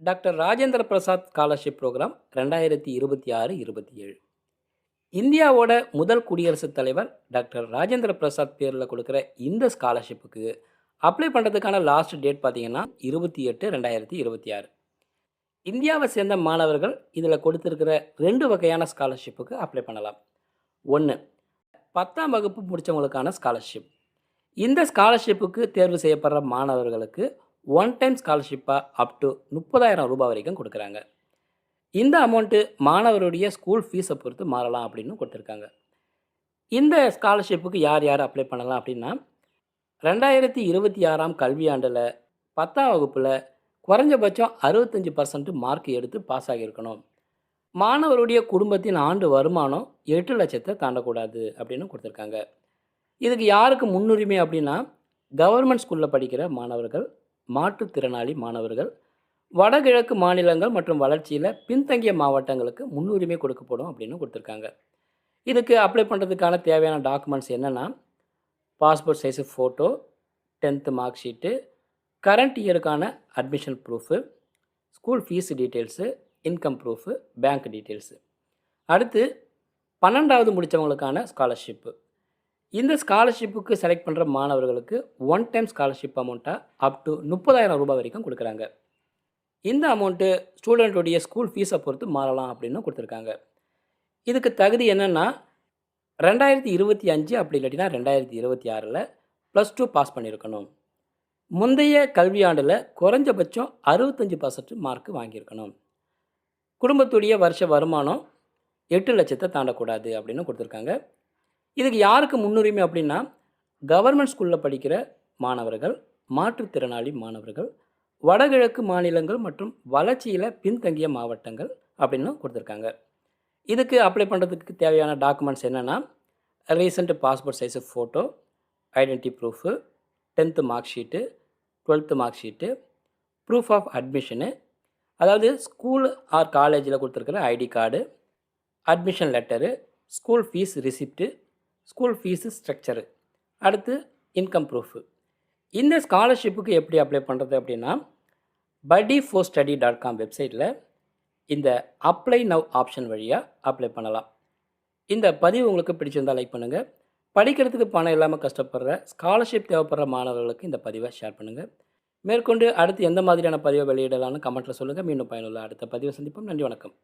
Doctor Rajendra Prasad scholarship programme 2026-27. இந்தியாவோட முதல் குடியரசுத் தலைவர் டாக்டர் ராஜேந்திர பிரசாத் பேரில் கொடுக்குற இந்த ஸ்காலர்ஷிப்புக்கு அப்ளை பண்ணுறதுக்கான லாஸ்ட் டேட் பார்த்தீங்கன்னா 28/2026. இந்தியாவை சேர்ந்த மாணவர்கள் இதில் கொடுத்துருக்கிற 2 வகையான ஸ்காலர்ஷிப்புக்கு அப்ளை பண்ணலாம். ஒன்று, 10ஆம் வகுப்பு முடித்தவங்களுக்கான ஸ்காலர்ஷிப். இந்த ஸ்காலர்ஷிப்புக்கு தேர்வு செய்யப்படுற மாணவர்களுக்கு ஒன் டைம் ஸ்காலர்ஷிப்பாக அப் டு 30,000 ரூபாய் வரைக்கும் கொடுக்குறாங்க. இந்த அமௌண்ட்டு மாணவருடைய ஸ்கூல் ஃபீஸை பொறுத்து மாறலாம் அப்படின்னு கொடுத்துருக்காங்க. இந்த ஸ்காலர்ஷிப்புக்கு யார் யார் அப்ளை பண்ணலாம் அப்படின்னா, 2026ஆம் கல்வியாண்டில் 10ஆம் வகுப்பில் குறைஞ்சபட்சம் 65% மார்க் எடுத்து பாஸ் ஆகியிருக்கணும். மாணவருடைய குடும்பத்தின் ஆண்டு வருமானம் 8 லட்சத்தை தாண்டக்கூடாது அப்படின்னு கொடுத்துருக்காங்க. இதுக்கு யாருக்கு முன்னுரிமை அப்படின்னா, கவர்மெண்ட் ஸ்கூலில் படிக்கிற மாணவர்கள், மாற்றுத்திறனாளி மாணவர்கள், வடகிழக்கு மாநிலங்கள் மற்றும் வளர்ச்சியில் பின்தங்கிய மாவட்டங்களுக்கு முன்னுரிமை கொடுக்கப்படும் அப்படின்னு கொடுத்துருக்காங்க. இதுக்கு அப்ளை பண்ணுறதுக்கான தேவையான டாக்குமெண்ட்ஸ் என்னென்னா, passport size photo, 10th mark sheet, current இயருக்கான admission proof, school fees details, income proof, bank details. அடுத்து 12வது முடித்தவங்களுக்கான ஸ்காலர்ஷிப்பு. இந்த ஸ்காலர்ஷிப்புக்கு செலக்ட் பண்ணுற மாணவர்களுக்கு ஒன் டைம் ஸ்காலர்ஷிப் அமௌண்ட்டாக அப் டு 30,000 ரூபாய் வரைக்கும் கொடுக்குறாங்க. இந்த அமௌண்ட்டு ஸ்டூடெண்ட்டுடைய ஸ்கூல் ஃபீஸை பொறுத்து மாறலாம் அப்படின்னு கொடுத்துருக்காங்க. இதுக்கு தகுதி என்னென்னா, 2025 அப்படி இல்லாட்டினா 2026 +2 பாஸ் பண்ணியிருக்கணும். முந்தைய கல்வியாண்டில் குறைஞ்சபட்சம் 65% மார்க் வாங்கியிருக்கணும். குடும்பத்துடைய வருஷ வருமானம் 8 லட்சத்தை தாண்டக்கூடாது அப்படின்னு கொடுத்துருக்காங்க. இதுக்கு யாருக்கு முன்னுரிமை அப்படின்னா, கவர்மெண்ட் ஸ்கூலில் படிக்கிற மாணவர்கள், மாற்றுத்திறனாளி மாணவர்கள், வடகிழக்கு மாநிலங்கள் மற்றும் வளர்ச்சியில் பின்தங்கிய மாவட்டங்கள் அப்படின்னு கொடுத்துருக்காங்க. இதுக்கு அப்ளை பண்ணுறதுக்கு தேவையான டாக்குமெண்ட்ஸ் என்னென்னா, recent passport size photo, identity proof, 10th mark sheet, 12th mark sheet, proof of admission, அதாவது ஸ்கூல் ஆர் காலேஜில் கொடுத்துருக்கிற ID card, admission letter, school fees receipt, school fees structure, அடுத்து இன்கம் ப்ரூஃபு. இந்த ஸ்காலர்ஷிப்புக்கு எப்படி அப்ளை பண்ணுறது அப்படின்னா, buddyforstudy.com வெப்சைட்டில் இந்த அப்ளை நவ் ஆப்ஷன் வழியாக அப்ளை பண்ணலாம். இந்த பதிவு உங்களுக்கு பிடிச்சிருந்தால் லைக் பண்ணுங்கள். படிக்கிறதுக்கு பணம் இல்லாமல் கஷ்டப்படுற, ஸ்காலர்ஷிப் தேவைப்படுற மாணவர்களுக்கு இந்த பதிவை ஷேர் பண்ணுங்கள். மேற்கொண்டு அடுத்து எந்த மாதிரியான பதிவை வெளியிடலான்னு கமெண்ட்டில் சொல்லுங்கள். மீண்டும் பயனுள்ள அடுத்த பதிவை சந்திப்போம். நன்றி, வணக்கம்.